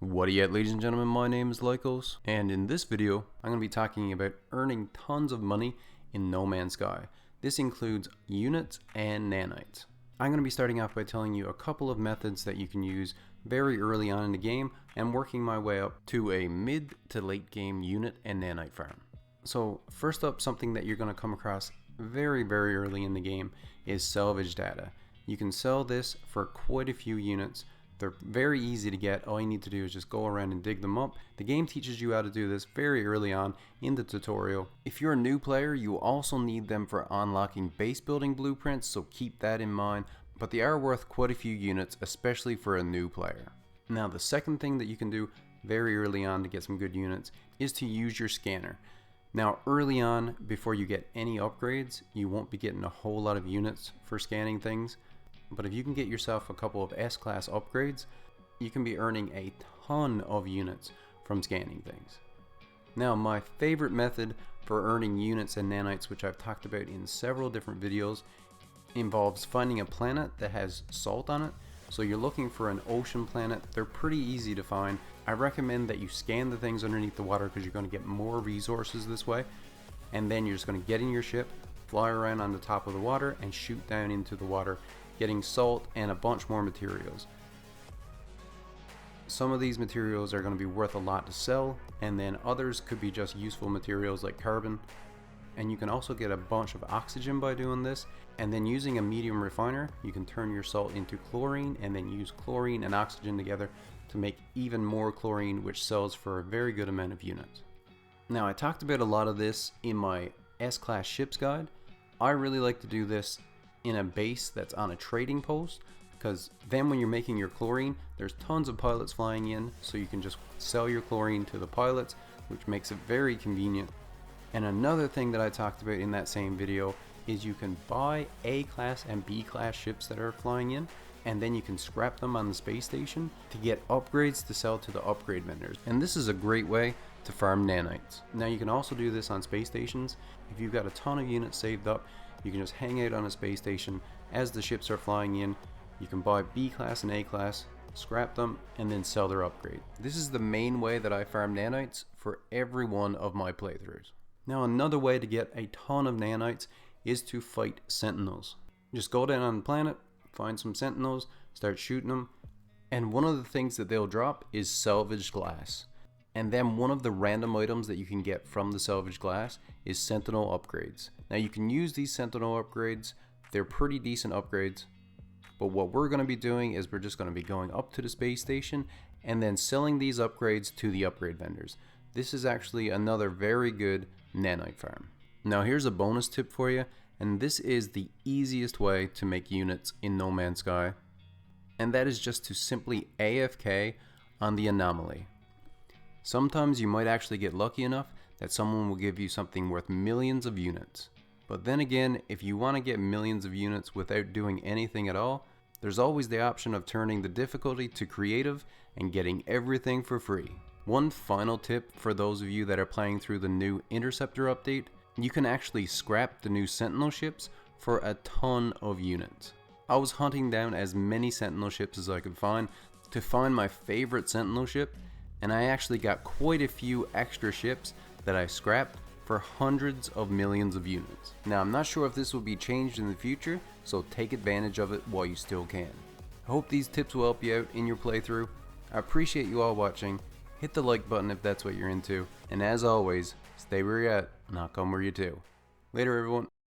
What are you at, ladies and gentlemen? My name is Lycos, and in this video I'm going to be talking about earning tons of money in No Man's Sky. This includes units and nanites. I'm going to be starting off by telling you a couple of methods that you can use very early on in the game and working my way up to a mid to late game unit and nanite farm. So first up, something that you're going to come across very early in the game is Salvage Data. You can sell this for quite a few units. They're very easy to get. All you need to do is just go around and dig them up. The game teaches you how to do this very early on in the tutorial. If you're a new player, you also need them for unlocking base building blueprints, so keep that in mind. But they are worth quite a few units, especially for a new player. Now, the second thing that you can do very early on to get some good units is to use your scanner. Now, early on, before you get any upgrades, you won't be getting a whole lot of units for scanning things. But if you can get yourself a couple of S-class upgrades, you can be earning a ton of units from scanning things. Now, my favorite method for earning units and nanites, which I've talked about in several different videos, involves finding a planet that has salt on it. So you're looking for an ocean planet. They're pretty easy to find. I recommend that you scan the things underneath the water because you're going to get more resources this way. And then you're just going to get in your ship, fly around on the top of the water, and shoot down into the water, getting salt and a bunch more materials. Some of these materials are going to be worth a lot to sell, and then others could be just useful materials like carbon. And you can also get a bunch of oxygen by doing this, and then using a medium refiner you can turn your salt into chlorine and then use chlorine and oxygen together to make even more chlorine, which sells for a very good amount of units. Now, I talked about a lot of this in my S-Class ships guide. I really like to do this in a base that's on a trading post, because then when you're making your chlorine, there's tons of pilots flying in, so you can just sell your chlorine to the pilots, which makes it very convenient. And another thing that I talked about in that same video is you can buy A-class and B-class ships that are flying in, and then you can scrap them on the space station to get upgrades to sell to the upgrade vendors. And this is a great way to farm nanites. Now, you can also do this on space stations. If you've got a ton of units saved up, you can just hang out on a space station as the ships are flying in. You can buy B-class and A-class, scrap them, and then sell their upgrade. This is the main way that I farm nanites for every one of my playthroughs. Now, another way to get a ton of nanites is to fight sentinels. Just go down on the planet, find some sentinels, start shooting them, and one of the things that they'll drop is salvaged glass. And then one of the random items that you can get from the salvage glass is sentinel upgrades. Now, you can use these sentinel upgrades. They're pretty decent upgrades. But what we're going to be doing is we're just going to be going up to the space station and then selling these upgrades to the upgrade vendors. This is actually another very good nanite farm. Now, here's a bonus tip for you, and this is the easiest way to make units in No Man's Sky. And that is just to simply AFK on the anomaly. Sometimes you might actually get lucky enough that someone will give you something worth millions of units. But then again, if you want to get millions of units without doing anything at all, there's always the option of turning the difficulty to creative and getting everything for free. One final tip for those of you that are playing through the new Interceptor update, you can actually scrap the new Sentinel ships for a ton of units. I was hunting down as many Sentinel ships as I could find to find my favorite Sentinel ship, and I actually got quite a few extra ships that I scrapped for hundreds of millions of units. Now, I'm not sure if this will be changed in the future, so take advantage of it while you still can. I hope these tips will help you out in your playthrough. I appreciate you all watching. Hit the like button if that's what you're into, and as always, stay where you're at, not come where you're to. Later, everyone.